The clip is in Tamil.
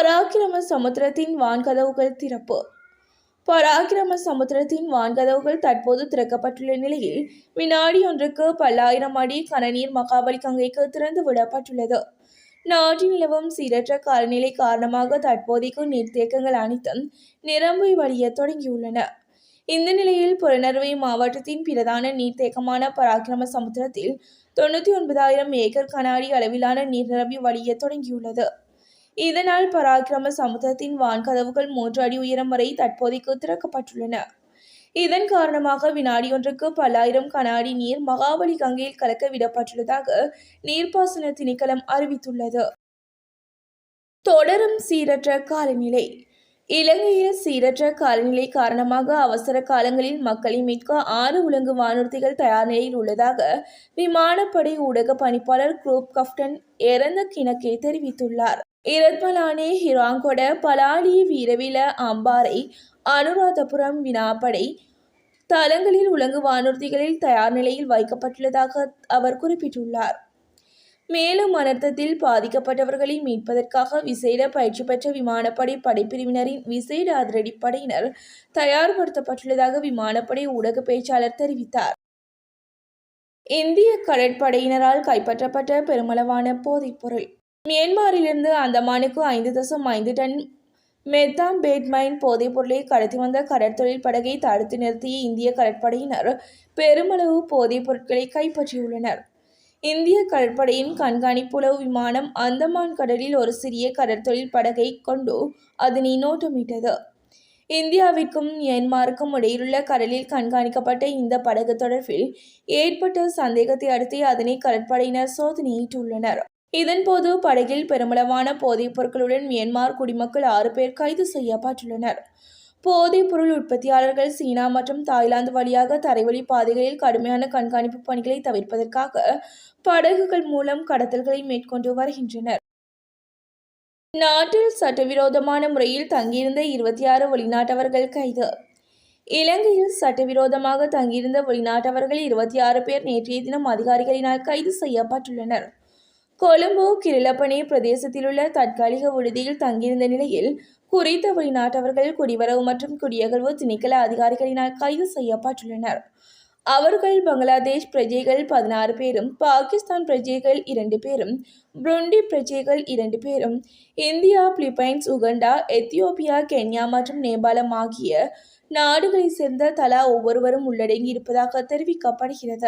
பராக்கிரம சமுத்திரத்தின் வான்கதவுகள் திறப்பு. பராக்கிரம சமுத்திரத்தின் வான்கதவுகள் தற்போது திறக்கப்பட்டுள்ள நிலையில் வினாடி ஒன்றுக்கு 10,000 அடி கனநீர் மகாபலி கங்கைக்கு திறந்து விடப்பட்டுள்ளது. நாட்டில் நிலவும் சீரற்ற காலநிலை காரணமாக தற்போதைக்கு நீர்த்தேக்கங்கள் அனைத்தும் நிரம்பி வழிய தொடங்கியுள்ளன. இந்த நிலையில் புறநறுவை மாவட்டத்தின் பிரதான நீர்த்தேக்கமான பராக்கிரம சமுத்திரத்தில் 99,000 ஏக்கர் கன அடி அளவிலான நீர் நிரம்பி வழிய தொடங்கியுள்ளது. இதனால் பராக்கிரம சமுத்திரத்தின் வான்கதவுகள் 3 அடி உயரம் வரை தற்போதைக்கு திறக்கப்பட்டுள்ளன. இதன் காரணமாக வினாடி ஒன்றுக்கு 10,000 கன அடி நீர் மகாபலி கங்கையில் கலக்க விடப்பட்டுள்ளதாக நீர்ப்பாசன திணைக்களம் அறிவித்துள்ளது. தொடரும் சீரற்ற காலநிலை. இலங்கையில் சீரற்ற காலநிலை காரணமாக அவசர காலங்களில் மக்களை மீட்க 6 உலங்கு வானூர்திகள் தயார் நிலையில் உள்ளதாக விமானப்படை ஊடக பணிப்பாளர் குரூப் கப்டன் எரந்த கிணக்கே தெரிவித்துள்ளார். இரத்மலானே, ஹிராங்கொட, பலாலி, வீரவில, அம்பாறை, அனுராதபுரம் விமானப்படை தளங்களில் உலங்கு வானூர்திகளில் தயார் நிலையில் வைக்கப்பட்டுள்ளதாக அவர் குறிப்பிட்டுள்ளார். மேலும் அனர்த்தத்தில் பாதிக்கப்பட்டவர்களை மீட்பதற்காக விசேட பயிற்சி பெற்ற விமானப்படை படைப்பிரிவினரின் விசேட அதிரடிப்படையினர் தயார்படுத்தப்பட்டுள்ளதாக விமானப்படை ஊடக பேச்சாளர் தெரிவித்தார். இந்திய கடற்படையினரால் கைப்பற்றப்பட்ட பெருமளவான போதைப்பொருள். மியான்மரிலிருந்து அந்தமானுக்கு 5.5 டன் மெத்தாம்பேட்மைன் போதைப் பொருளை கடத்தி வந்த கடற்தொழில் படகை தடுத்து நிறுத்திய இந்திய கடற்படையினர் பெருமளவு போதைப் பொருட்களை கைப்பற்றியுள்ளனர். இந்திய கடற்படையின் கண்காணிப்புளவு விமானம் அந்தமான் கடலில் ஒரு சிறிய கடற்தொழில் படகை கொண்டு அதனை நோட்டமிட்டது. இந்தியாவிற்கும் மியான்மருக்கும் இடையிலுள்ள கடலில் கண்காணிக்கப்பட்ட இந்த படகு தொடர்பில் ஏற்பட்ட சந்தேகத்தை அடுத்து அதனை கடற்படையினர் சோதனையிட்டுள்ளனர். இதன்போது படகில் பெருமளவான போதைப் பொருட்களுடன் மியான்மர் குடிமக்கள் 6 பேர் கைது செய்யப்பட்டுள்ளனர். போதைப் பொருள் உற்பத்தியாளர்கள் சீனா மற்றும் தாய்லாந்து வழியாக தரைவழி பாதைகளில் கடுமையான கண்காணிப்பு பணிகளை தவிர்ப்பதற்காக படகுகள் மூலம் கடத்தல்களை மேற்கொண்டு வருகின்றனர். நாட்டில் சட்டவிரோதமான முறையில் தங்கியிருந்த 26 வெளிநாட்டவர்கள் கைது. இலங்கையில் சட்டவிரோதமாக தங்கியிருந்த வெளிநாட்டவர்கள் 26 பேர் நேற்றைய தினம் அதிகாரிகளினால் கைது செய்யப்பட்டுள்ளனர். கொழும்பு கிரிலப்பனே பிரதேசத்திலுள்ள தற்காலிக விடுதியில் தங்கியிருந்த நிலையில் குறித்த வெளிநாட்டவர்கள் குடிவரவு மற்றும் குடியகழ்வு திணைக்கள அதிகாரிகளினால் கைது செய்யப்பட்டுள்ளனர். அவர்கள் பங்களாதேஷ் பிரஜைகள் 16 பேரும், பாகிஸ்தான் பிரஜைகள் 2 பேரும், புருண்டி பிரஜைகள் 2 பேரும், India, Philippines, Uganda, Ethiopia, Kenya மற்றும் நேபாளம் ஆகிய நாடுகளைச் சேர்ந்த தலா ஒவ்வொருவரும் உள்ளடங்கி இருப்பதாக தெரிவிக்கப்படுகிறது.